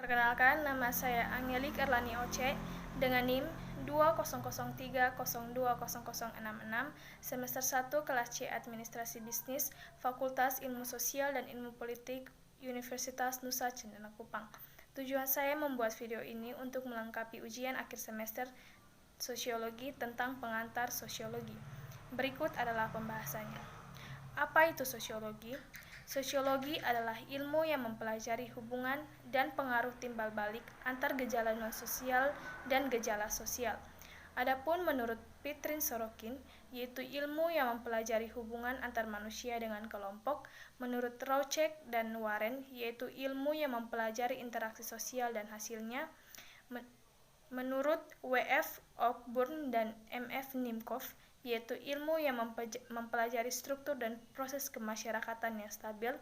Perkenalkan, nama saya Angelik Erlani Oce dengan NIM 2003020066 semester 1 kelas C Administrasi Bisnis Fakultas Ilmu Sosial dan Ilmu Politik Universitas Nusa Cendana Kupang. Tujuan saya membuat video ini untuk melengkapi ujian akhir semester Sosiologi tentang pengantar sosiologi. Berikut adalah pembahasannya. Apa itu sosiologi? Sosiologi adalah ilmu yang mempelajari hubungan dan pengaruh timbal balik antar gejala non-sosial dan gejala sosial. Adapun menurut Pitrin Sorokin, yaitu ilmu yang mempelajari hubungan antar manusia dengan kelompok. Menurut Raucek dan Warren, yaitu ilmu yang mempelajari interaksi sosial dan hasilnya. Menurut W.F. Ogburn dan M.F. Nimkov, yaitu ilmu yang mempelajari struktur dan proses kemasyarakatan yang stabil.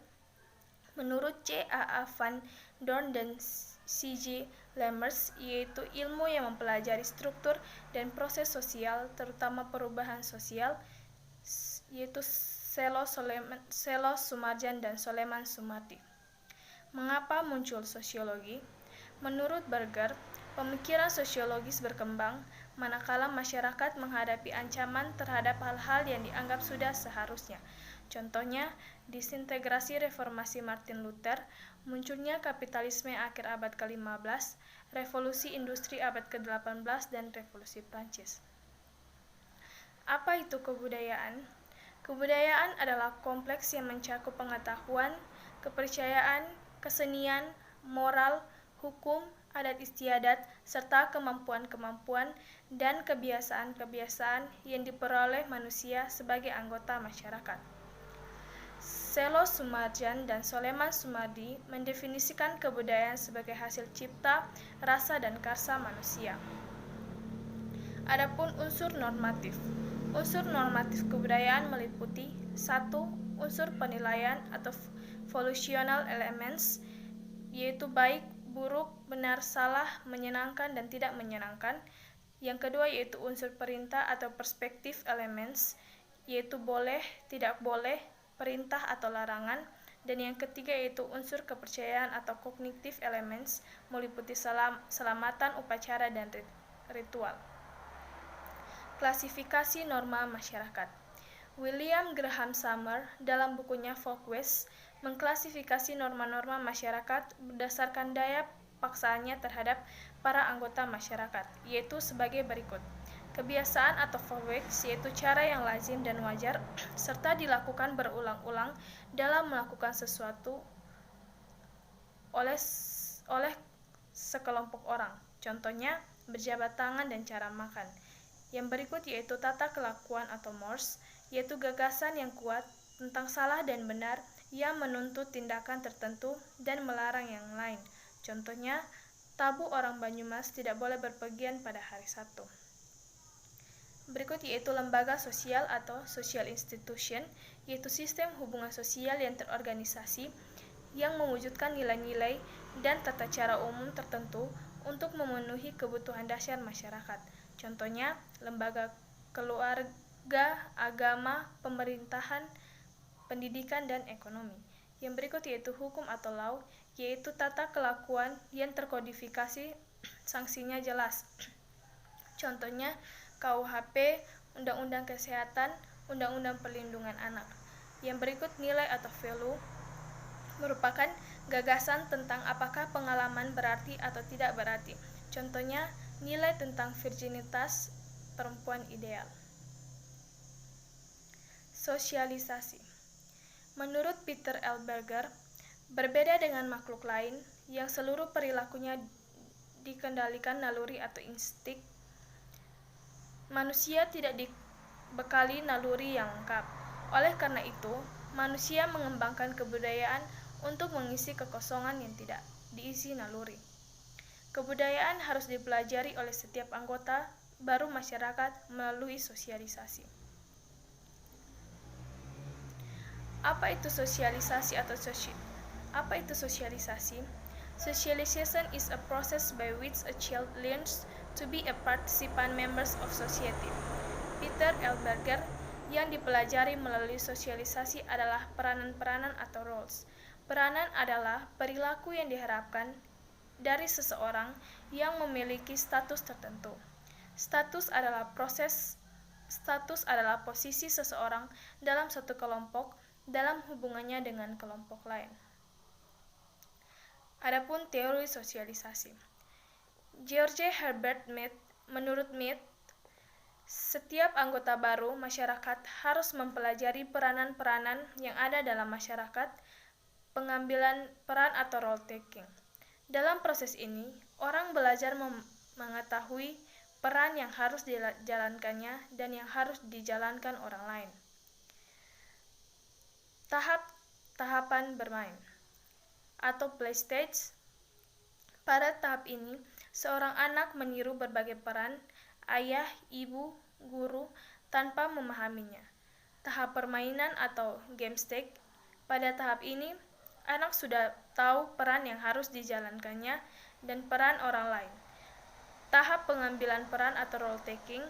Menurut C.A.A. Van Dorn dan C.J. Lammers, yaitu ilmu yang mempelajari struktur dan proses sosial, terutama perubahan sosial, yaitu Selo Sumarjan dan Soleman Sumardi. Mengapa muncul sosiologi? Menurut Berger, pemikiran sosiologis berkembang manakala masyarakat menghadapi ancaman terhadap hal-hal yang dianggap sudah seharusnya. Contohnya, disintegrasi reformasi Martin Luther, munculnya kapitalisme akhir abad ke-15, revolusi industri abad ke-18, dan revolusi Prancis. Apa itu kebudayaan? Kebudayaan adalah kompleks yang mencakup pengetahuan, kepercayaan, kesenian, moral, hukum, adat istiadat, serta kemampuan-kemampuan dan kebiasaan-kebiasaan yang diperoleh manusia sebagai anggota masyarakat. Selo Sumarjan dan Soleman Sumardi mendefinisikan kebudayaan sebagai hasil cipta, rasa, dan karsa manusia. Adapun unsur normatif. Unsur normatif kebudayaan meliputi 1. Unsur penilaian atau volitional elements, yaitu baik, buruk, benar, salah, menyenangkan, dan tidak menyenangkan. Yang kedua yaitu unsur perintah atau perspektif elements, yaitu boleh, tidak boleh, perintah atau larangan. Dan yang ketiga yaitu unsur kepercayaan atau cognitive elements, meliputi selamatan, upacara, dan ritual. Klasifikasi norma masyarakat. William Graham Summer dalam bukunya Folkways mengklasifikasi norma-norma masyarakat berdasarkan daya paksaannya terhadap para anggota masyarakat, yaitu sebagai berikut. Kebiasaan atau folkways yaitu cara yang lazim dan wajar serta dilakukan berulang-ulang dalam melakukan sesuatu oleh sekelompok orang. Contohnya, berjabat tangan dan cara makan. Yang berikut yaitu tata kelakuan atau mores, yaitu gagasan yang kuat tentang salah dan benar yang menuntut tindakan tertentu dan melarang yang lain. Contohnya, tabu orang Banyumas tidak boleh berpergian pada hari Sabtu. Berikut yaitu lembaga sosial atau social institution, yaitu sistem hubungan sosial yang terorganisasi yang mewujudkan nilai-nilai dan tata cara umum tertentu untuk memenuhi kebutuhan dasar masyarakat. Contohnya, lembaga keluarga, agama, pemerintahan, pendidikan, dan ekonomi. Yang berikut yaitu hukum atau law, yaitu tata kelakuan yang terkodifikasi, sanksinya jelas. Contohnya, KUHP, Undang-Undang Kesehatan, Undang-Undang Perlindungan Anak. Yang berikut nilai atau value merupakan gagasan tentang apakah pengalaman berarti atau tidak berarti. Contohnya, nilai tentang virginitas perempuan ideal. Sosialisasi. Menurut Peter L. Berger, berbeda dengan makhluk lain yang seluruh perilakunya dikendalikan naluri atau insting, manusia tidak dibekali naluri yang lengkap. Oleh karena itu, manusia mengembangkan kebudayaan untuk mengisi kekosongan yang tidak diisi naluri. Kebudayaan harus dipelajari oleh setiap anggota, baru masyarakat melalui sosialisasi. Apa itu sosialisasi atau apa itu sosialisasi? Socialization is a process by which a child learns to be a participant members of society. Peter L. Berger, yang dipelajari melalui sosialisasi adalah peranan-peranan atau roles. Peranan adalah perilaku yang diharapkan dari seseorang yang memiliki status tertentu. Status adalah posisi seseorang dalam suatu kelompok dalam hubungannya dengan kelompok lain. Adapun teori sosialisasi. George Herbert Mead, menurut Mead, setiap anggota baru masyarakat harus mempelajari peranan-peranan yang ada dalam masyarakat, pengambilan peran atau role taking. Dalam proses ini, orang belajar mengetahui peran yang harus dijalankannya dan yang harus dijalankan orang lain. Tahapan bermain atau play stage. Pada tahap ini, seorang anak meniru berbagai peran ayah, ibu, guru tanpa memahaminya. Tahap permainan atau game stage. Pada tahap ini, anak sudah tahu peran yang harus dijalankannya dan peran orang lain. Tahap pengambilan peran atau role taking.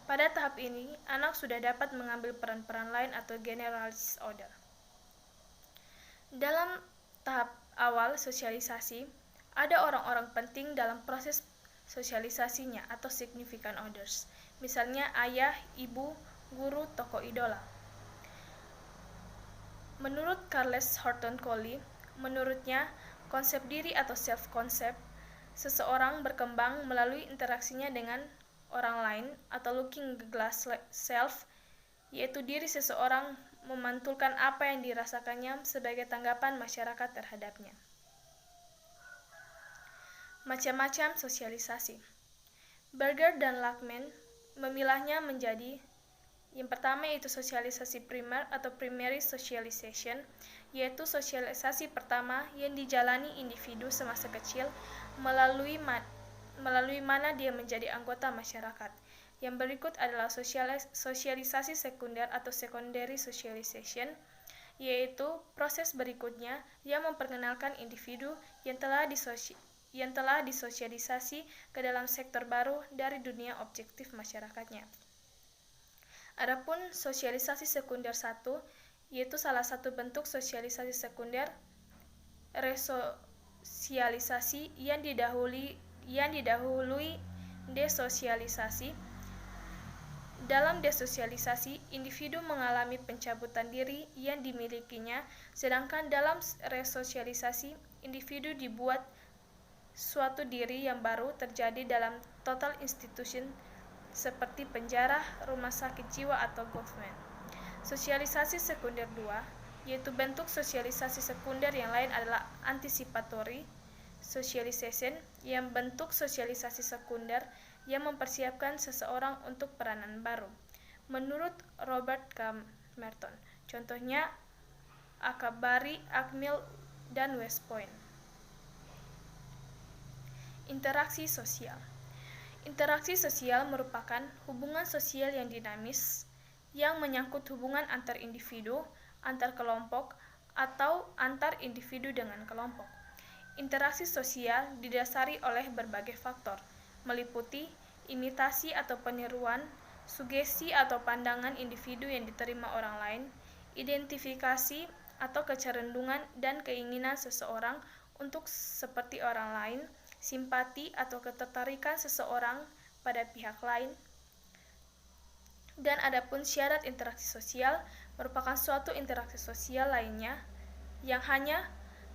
Pada tahap ini, anak sudah dapat mengambil peran-peran lain atau generalized order. Dalam tahap awal sosialisasi, ada orang-orang penting dalam proses sosialisasinya atau significant others. Misalnya ayah, ibu, guru, tokoh idola. Menurut Charles Horton Collie, menurutnya konsep diri atau self-concept seseorang berkembang melalui interaksinya dengan orang lain atau looking glass self, yaitu diri seseorang memantulkan apa yang dirasakannya sebagai tanggapan masyarakat terhadapnya. Macam-macam sosialisasi. Berger dan Lachman memilahnya menjadi yang pertama yaitu sosialisasi primer atau primary socialization, yaitu sosialisasi pertama yang dijalani individu semasa kecil melalui mana dia menjadi anggota masyarakat. Yang berikut adalah sosialisasi sekunder atau secondary socialization, yaitu proses berikutnya yang memperkenalkan individu yang telah disosialisasi ke dalam sektor baru dari dunia objektif masyarakatnya. Adapun sosialisasi sekunder 1, yaitu salah satu bentuk sosialisasi sekunder, resosialisasi yang didahului desosialisasi. Dalam desosialisasi, individu mengalami pencabutan diri yang dimilikinya, sedangkan dalam resosialisasi, individu dibuat suatu diri yang baru terjadi dalam total institution seperti penjara, rumah sakit jiwa, atau government. Sosialisasi sekunder 2, yaitu bentuk sosialisasi sekunder yang lain adalah anticipatory socialization, yang bentuk sosialisasi sekunder yang mempersiapkan seseorang untuk peranan baru. Menurut Robert K. Merton, contohnya Akabari, Akmil, dan West Point. Interaksi sosial. Interaksi sosial merupakan hubungan sosial yang dinamis yang menyangkut hubungan antar individu, antar kelompok, atau antar individu dengan kelompok. Interaksi sosial didasari oleh berbagai faktor, meliputi imitasi atau peniruan, sugesti atau pandangan individu yang diterima orang lain, identifikasi atau kecenderungan dan keinginan seseorang untuk seperti orang lain, simpati atau ketertarikan seseorang pada pihak lain. Dan adapun syarat interaksi sosial merupakan suatu interaksi sosial lainnya yang hanya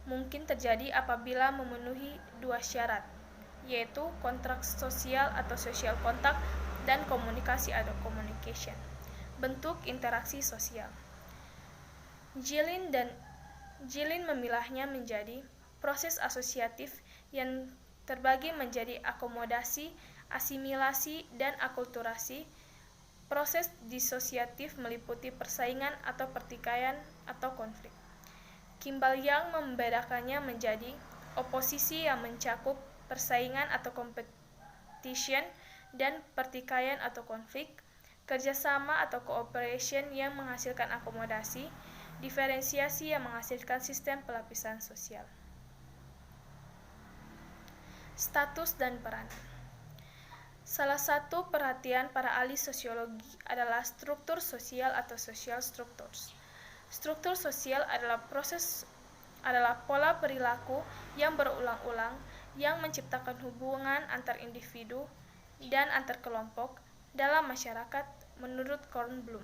mungkin terjadi apabila memenuhi dua syarat, yaitu kontrak sosial atau social contact dan komunikasi atau communication. Bentuk interaksi sosial. Gilin memilahnya menjadi proses asosiatif yang terbagi menjadi akomodasi, asimilasi, dan akulturasi. Proses disosiatif meliputi persaingan atau pertikaian atau konflik. Kimball Young membedakannya menjadi oposisi yang mencakup persaingan atau competition dan pertikaian atau konflik, kerjasama atau cooperation yang menghasilkan akomodasi, diferensiasi yang menghasilkan sistem pelapisan sosial. Status dan peran. Salah satu perhatian para ahli sosiologi adalah struktur sosial atau social structures. Struktur sosial adalah pola perilaku yang berulang-ulang yang menciptakan hubungan antar individu dan antar kelompok dalam masyarakat menurut Kornblum.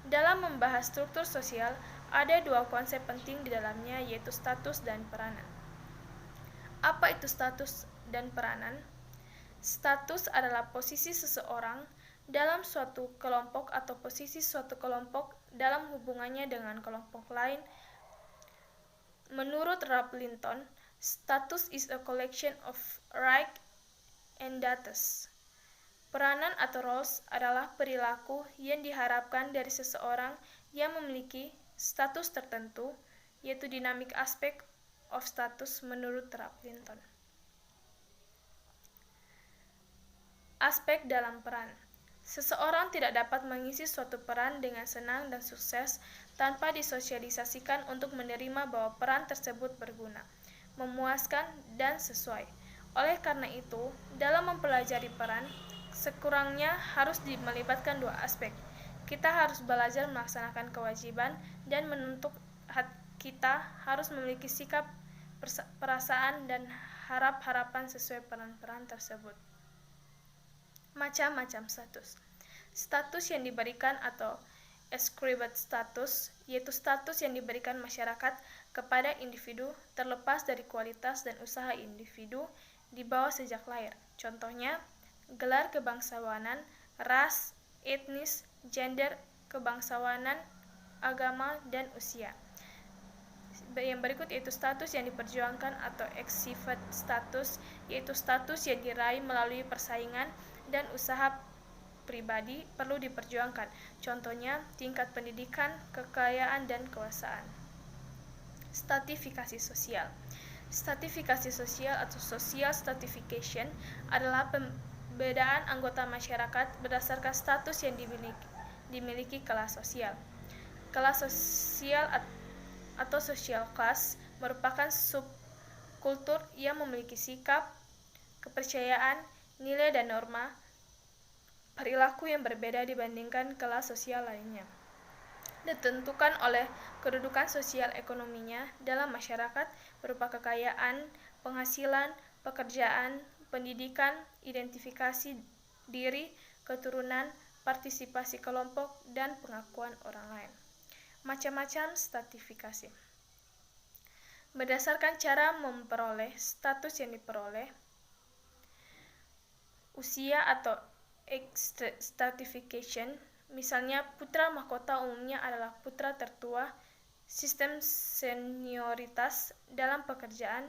Dalam membahas struktur sosial, ada dua konsep penting di dalamnya, yaitu status dan peranan. Apa itu status dan peranan? Status adalah posisi seseorang dalam suatu kelompok atau posisi suatu kelompok dalam hubungannya dengan kelompok lain. Menurut Ralph Linton, status is a collection of rights and status. Peranan atau roles adalah perilaku yang diharapkan dari seseorang yang memiliki status tertentu, yaitu dynamic aspect of status menurut Ralph Linton. Aspek dalam peran. Seseorang tidak dapat mengisi suatu peran dengan senang dan sukses tanpa disosialisasikan untuk menerima bahwa peran tersebut berguna, memuaskan, dan sesuai. Oleh karena itu, dalam mempelajari peran, sekurangnya harus melibatkan dua aspek. Kita harus belajar melaksanakan kewajiban dan menuntut kita harus memiliki sikap, perasaan, dan harapan sesuai peran-peran tersebut. Macam-macam status. Status yang diberikan atau ascribed status, yaitu status yang diberikan masyarakat kepada individu terlepas dari kualitas dan usaha individu di bawah sejak lahir. Contohnya, gelar kebangsawanan, ras, etnis, gender, kebangsawanan, agama, dan usia. Yang berikut yaitu status yang diperjuangkan atau achieved status, yaitu status yang diraih melalui persaingan dan usaha pribadi perlu diperjuangkan. Contohnya, tingkat pendidikan, kekayaan, dan kekuasaan. Stratifikasi sosial. Stratifikasi sosial atau social stratification adalah pembedaan anggota masyarakat berdasarkan status yang dimiliki kelas sosial. Kelas sosial atau social class merupakan subkultur yang memiliki sikap, kepercayaan, nilai dan norma perilaku yang berbeda dibandingkan kelas sosial lainnya. Ditentukan oleh kedudukan sosial ekonominya dalam masyarakat berupa kekayaan, penghasilan, pekerjaan, pendidikan, identifikasi diri, keturunan, partisipasi kelompok, dan pengakuan orang lain. Macam-macam stratifikasi. Berdasarkan cara memperoleh status yang diperoleh, usia atau age stratification, misalnya putra mahkota umumnya adalah putra tertua, sistem senioritas dalam pekerjaan,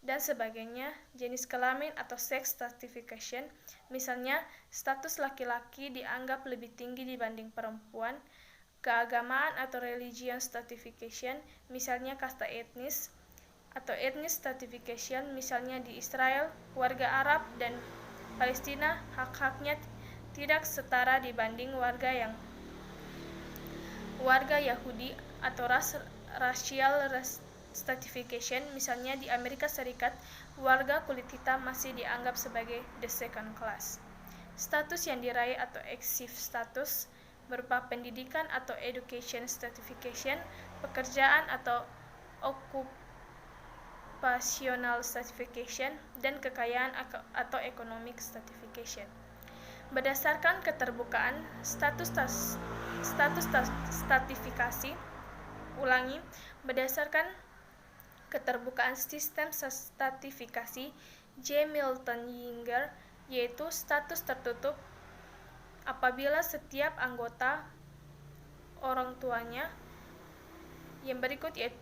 dan sebagainya. Jenis kelamin atau sex stratification, misalnya status laki-laki dianggap lebih tinggi dibanding perempuan. Keagamaan atau religion stratification, misalnya kasta etnis, atau ethnic stratification, misalnya di Israel, warga Arab dan Palestina hak-haknya tidak setara dibanding warga Yahudi, atau racial stratification, misalnya di Amerika Serikat, warga kulit hitam masih dianggap sebagai the second class. Status yang diraih atau achieved status berupa pendidikan atau education stratification, pekerjaan atau occupational stratification, dan kekayaan atau economic stratification. Berdasarkan keterbukaan status stratifikasi, berdasarkan keterbukaan sistem stratifikasi J. Milton Yinger, yaitu status tertutup apabila setiap anggota orang tuanya. Yang berikut yaitu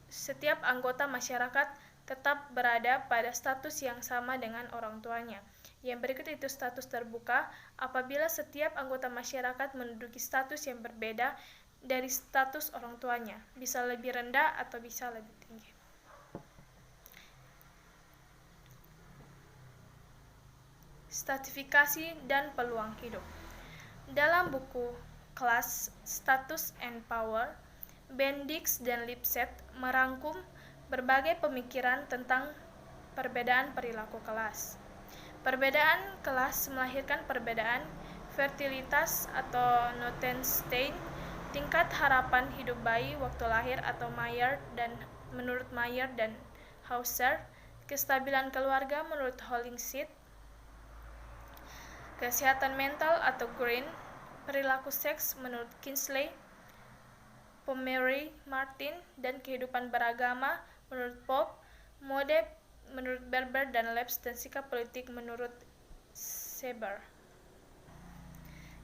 setiap anggota masyarakat tetap berada pada status yang sama dengan orang tuanya. Yang berikut itu status terbuka apabila setiap anggota masyarakat menduduki status yang berbeda dari status orang tuanya, bisa lebih rendah atau bisa lebih tinggi. Stratifikasi dan peluang hidup. Dalam buku Class, Status and Power, Bendix dan Lipset merangkum berbagai pemikiran tentang perbedaan perilaku kelas. Perbedaan kelas melahirkan perbedaan fertilitas atau Notenstein, tingkat harapan hidup bayi waktu lahir atau Mayer, dan menurut Mayer dan Hauser, kestabilan keluarga menurut Hollingshead, kesehatan mental atau Green, perilaku seks menurut Kinsley, Pomeroy Martin, dan kehidupan beragama menurut Pope, mode menurut Berber dan Labs, dan sikap politik menurut Seber.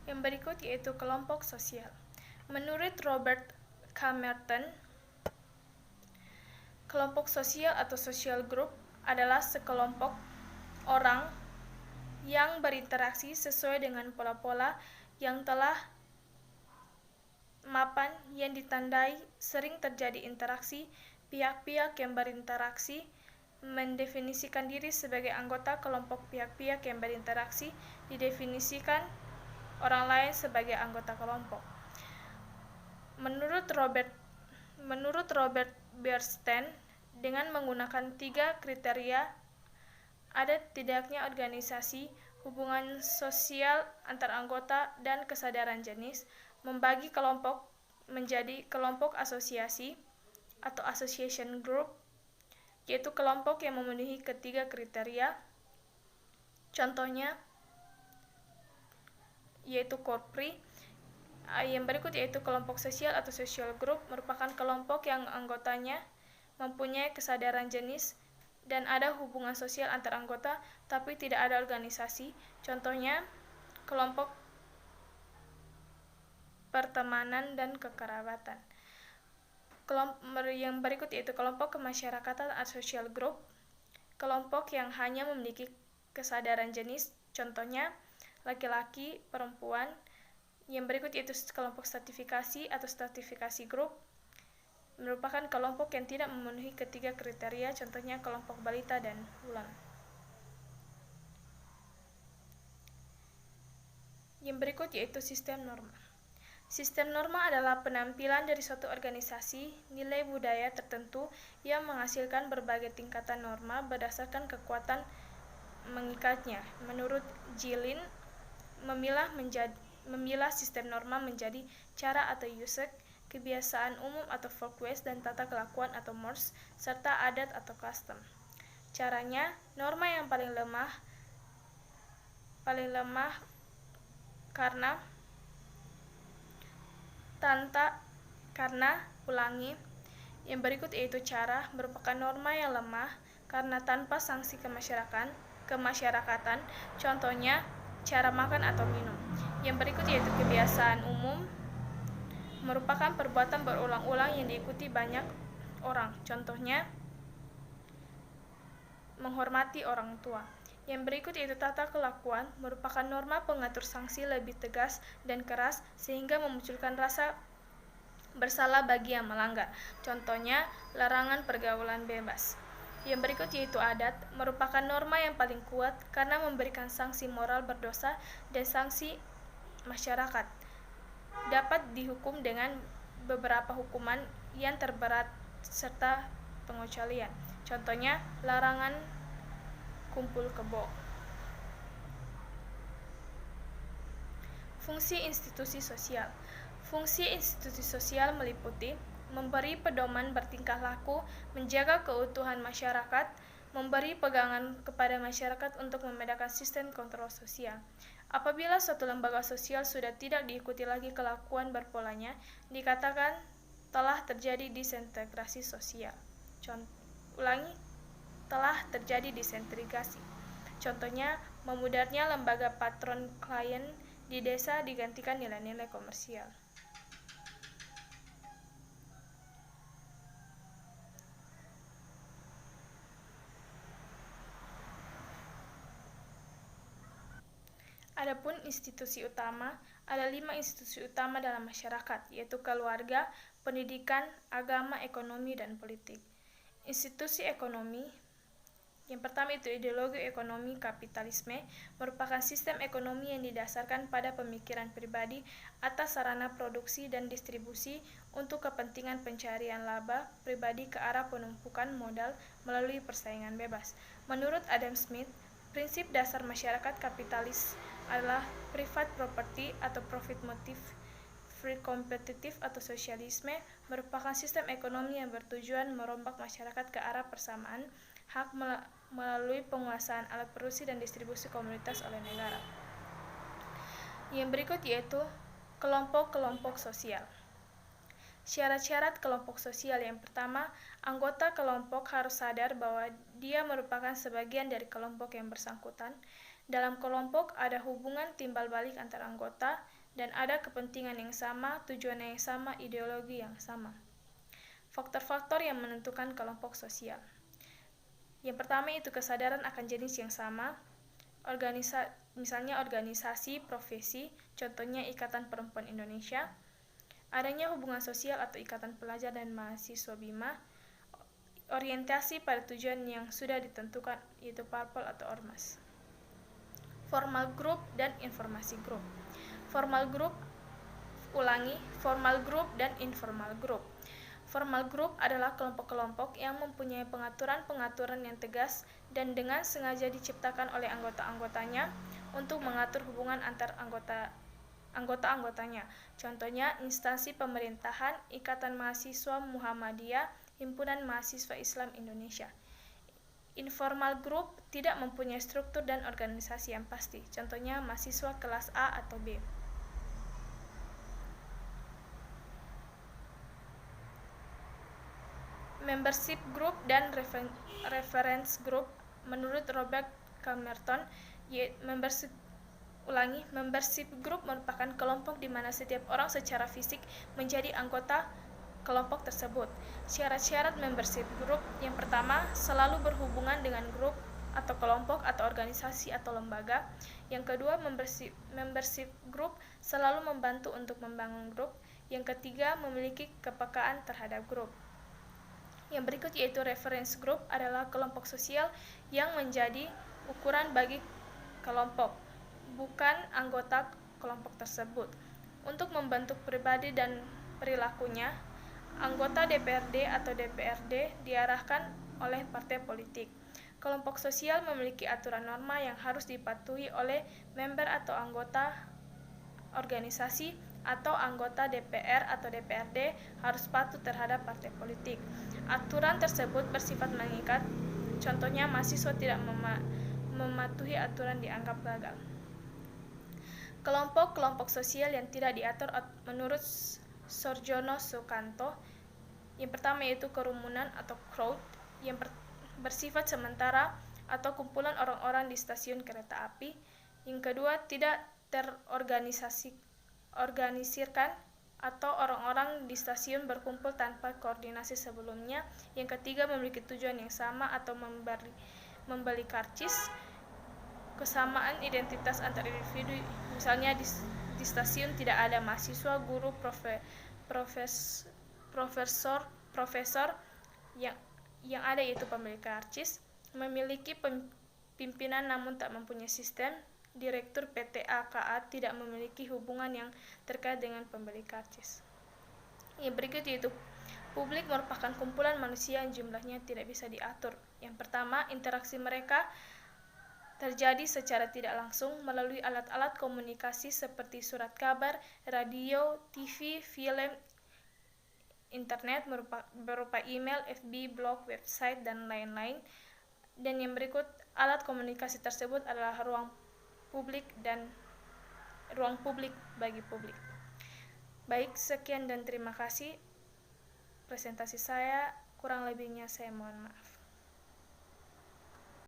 Yang berikut yaitu kelompok sosial. Menurut Robert K. Merton, kelompok sosial atau social group adalah sekelompok orang yang berinteraksi sesuai dengan pola-pola yang telah mapan yang ditandai. Sering terjadi interaksi. Pihak-pihak yang berinteraksi mendefinisikan diri sebagai anggota kelompok. Pihak-pihak yang berinteraksi didefinisikan orang lain sebagai anggota kelompok. Menurut Robert Bernstein, dengan menggunakan 3 kriteria, ada tidaknya organisasi, hubungan sosial antar anggota, dan kesadaran jenis, membagi kelompok menjadi kelompok asosiasi atau association group, yaitu kelompok yang memenuhi ketiga kriteria. Contohnya yaitu Corpri. Yang berikut yaitu kelompok sosial atau social group merupakan kelompok yang anggotanya mempunyai kesadaran jenis dan ada hubungan sosial antar anggota tapi tidak ada organisasi. Contohnya kelompok pertemanan dan kekerabatan. Yang berikut yaitu kelompok kemasyarakatan atau social group, kelompok yang hanya memiliki kesadaran jenis, contohnya laki-laki, perempuan. Yang berikut yaitu kelompok stratifikasi atau stratifikasi group, merupakan kelompok yang tidak memenuhi ketiga kriteria, contohnya kelompok balita dan ulang. Yang berikut yaitu sistem norma. Sistem norma adalah penampilan dari suatu organisasi nilai budaya tertentu yang menghasilkan berbagai tingkatan norma berdasarkan kekuatan mengikatnya. Menurut Gilin, memilah sistem norma menjadi cara atau usage, kebiasaan umum atau folkways, dan tata kelakuan atau mores, serta adat atau custom. Caranya, norma yang paling lemah karena ulangi. Yang berikut yaitu cara merupakan norma yang lemah karena tanpa sanksi kemasyarakatan, contohnya cara makan atau minum. Yang berikut yaitu kebiasaan umum merupakan perbuatan berulang-ulang yang diikuti banyak orang, contohnya menghormati orang tua. Yang berikut yaitu tata kelakuan merupakan norma pengatur sanksi lebih tegas dan keras sehingga memunculkan rasa bersalah bagi yang melanggar, contohnya larangan pergaulan bebas. Yang berikut yaitu adat merupakan norma yang paling kuat karena memberikan sanksi moral berdosa dan sanksi masyarakat. Dapat dihukum dengan beberapa hukuman yang terberat serta pengecualian, contohnya larangan kumpul kebo. Fungsi institusi sosial. Fungsi institusi sosial meliputi memberi pedoman bertingkah laku, menjaga keutuhan masyarakat, memberi pegangan kepada masyarakat untuk membedakan sistem kontrol sosial. Apabila suatu lembaga sosial sudah tidak diikuti lagi kelakuan berpolanya, dikatakan telah terjadi disintegrasi sosial. Telah terjadi disintegrasi. Contohnya, memudarnya lembaga patron klien di desa digantikan nilai-nilai komersial. Adapun institusi utama, ada 5 institusi utama dalam masyarakat, yaitu keluarga, pendidikan, agama, ekonomi, dan politik. Institusi ekonomi, yang pertama itu ideologi ekonomi kapitalisme, merupakan sistem ekonomi yang didasarkan pada pemikiran pribadi atas sarana produksi dan distribusi untuk kepentingan pencarian laba pribadi ke arah penumpukan modal melalui persaingan bebas. Menurut Adam Smith, prinsip dasar masyarakat kapitalis adalah private property atau profit motive free competitive atau sosialisme merupakan sistem ekonomi yang bertujuan merombak masyarakat ke arah persamaan hak melalui penguasaan alat produksi dan distribusi komoditas oleh negara. Yang berikut yaitu kelompok-kelompok sosial. Syarat-syarat kelompok sosial yang pertama, anggota kelompok harus sadar bahwa dia merupakan sebagian dari kelompok yang bersangkutan. Dalam kelompok ada hubungan timbal balik antar anggota dan ada kepentingan yang sama, tujuan yang sama, ideologi yang sama. Faktor-faktor yang menentukan kelompok sosial. Yang pertama itu kesadaran akan jenis yang sama, misalnya organisasi, profesi, contohnya Ikatan Perempuan Indonesia. Adanya hubungan sosial atau ikatan pelajar dan mahasiswa BIMA, orientasi pada tujuan yang sudah ditentukan yaitu parpol atau ormas. Formal group dan informasi group. Formal group dan informal group. Formal group adalah kelompok-kelompok yang mempunyai pengaturan-pengaturan yang tegas dan dengan sengaja diciptakan oleh anggota-anggotanya untuk mengatur hubungan antar anggota-anggotanya. Contohnya instansi pemerintahan, Ikatan Mahasiswa Muhammadiyah, Himpunan Mahasiswa Islam Indonesia. Informal group tidak mempunyai struktur dan organisasi yang pasti. Contohnya mahasiswa kelas A atau B. Membership group dan reference group. Menurut Robert Camerton, membership group merupakan kelompok di mana setiap orang secara fisik menjadi anggota kelompok tersebut. Syarat-syarat membership group yang pertama, selalu berhubungan dengan grup atau kelompok atau organisasi atau lembaga. Yang kedua, membership group selalu membantu untuk membangun grup. Yang ketiga, memiliki kepekaan terhadap grup. Yang berikut yaitu reference group adalah kelompok sosial yang menjadi ukuran bagi kelompok, bukan anggota kelompok tersebut. Untuk membentuk pribadi dan perilakunya, anggota DPRD atau DPRD diarahkan oleh partai politik. Kelompok sosial memiliki aturan norma yang harus dipatuhi oleh member atau anggota organisasi atau anggota DPR atau DPRD harus patuh terhadap partai politik. Aturan tersebut bersifat mengikat, contohnya mahasiswa tidak mematuhi aturan dianggap gagal. Kelompok-kelompok sosial yang tidak diatur menurut Sorjono Sukanto, yang pertama yaitu kerumunan atau crowd, yang bersifat sementara atau kumpulan orang-orang di stasiun kereta api. Yang kedua, tidak terorganisirkan atau orang-orang di stasiun berkumpul tanpa koordinasi sebelumnya. Yang ketiga, memiliki tujuan yang sama atau membeli karcis. Kesamaan identitas antar individu, misalnya di stasiun tidak ada mahasiswa, guru, profesor yang ada yaitu pembeli karcis. Memiliki pimpinan namun tak mempunyai sistem. Direktur PT AKA tidak memiliki hubungan yang terkait dengan pembeli karcis. Yang berikut yaitu publik merupakan kumpulan manusia yang jumlahnya tidak bisa diatur. Yang pertama, interaksi mereka terjadi secara tidak langsung melalui alat-alat komunikasi seperti surat kabar, radio, TV, film, internet berupa email, FB, blog, website, dan lain-lain. Dan yang berikut, alat komunikasi tersebut adalah ruang publik bagi publik. Baik, sekian dan terima kasih presentasi saya. Kurang lebihnya saya mohon maaf.